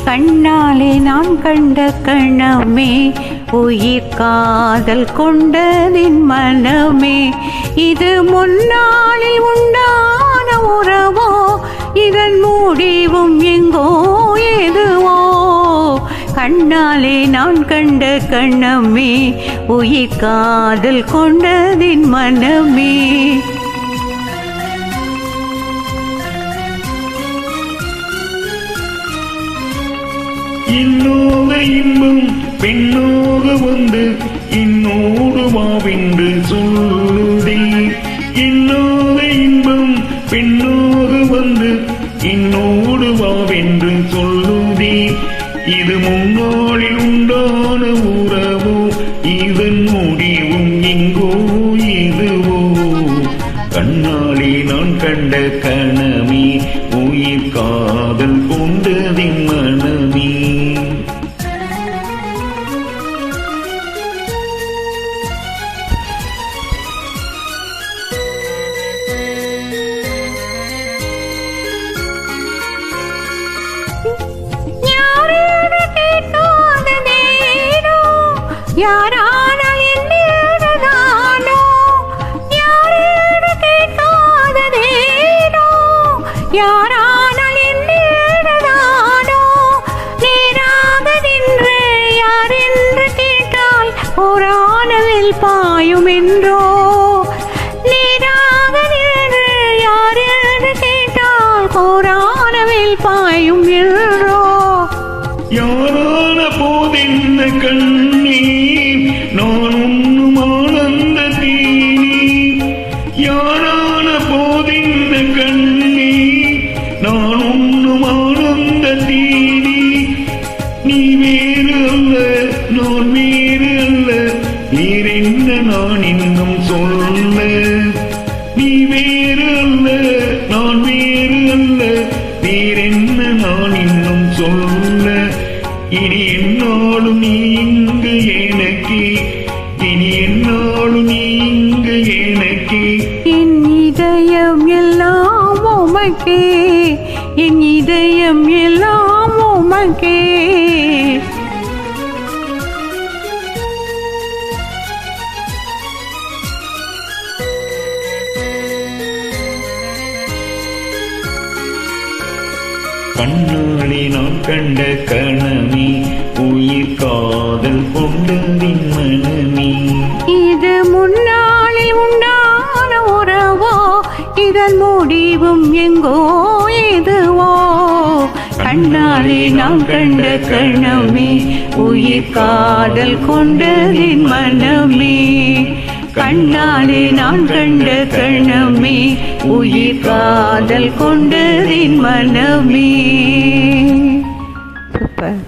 கண்ணாலே நான் கண்ட கணமே உயிர் காதல் கொண்டதின் மனமே இது முன்னாளில் உண்டான உறவோ இதன் முடிவும் எங்கோ எதுவோ கண்ணாலே நான் கண்ட கணமே உயிர் காதல் கொண்டதின் மனமே இன்னோக இன்பம் பெண்ணோக வந்து இன்னோடு வாவென்று சொல்லுதே இன்னோக இன்பம் பெண்ணோக வந்து இன்னோடு வாவென்று சொல்லுதே இது முன்னாளில் உண்டான உறவோ இதன் முடிவும் எங்கோ எதுவோ கண்ணாலே நான் கண்ட கணமே உயிர் காதல் கொண்டதின் மனமே யாரானால் என்னோ யாரேடு கேட்காததேனோ யாரானால் என்னோ நேராக நின்று யாரென்று கேட்டால் போரானவில் பாயும் என்றோ நேராக நின்று யாரென்று கேட்டால் போரானவில் பாயும் என்றோ யாரான போதென்ன கண்ணே நான் உண்ணும் ஆனந்த தீனி யாரான போதென்ன கண்ணே நான் உண்ணும் ஆனந்த தீனி நீ வேறு அல்ல நான் வேறு அல்ல வேறென்ன நான் இன்னும் சொல்ல நீ வேறு அல்ல நான் வேறு அல்ல வேறென்ன நான் இன்னும் சொல்ல இனி என்னாலும் நீ இங்கு எனக்கு இனி என்னாலும் நீ இங்கு எனக்கு என் இதயம் எல்லாம் உமக்கே என் இதயம் எல்லாம் உமக்கே கண்ணாலே நான் கண்ட கணமே உயிர் காதல் கொண்டதின் மனமே இது முன்னாளில் உண்டான உறவோ இதன் முடிவும் எங்கோ எதுவோ கண்ணாலே நான் கண்ட கணமே உயிர் காதல் கொண்டதின் மனமே கண்ணாலே நான் கண்ட கணமே உயிர் காதல் கொண்டதின் மனமே. சூப்பர்.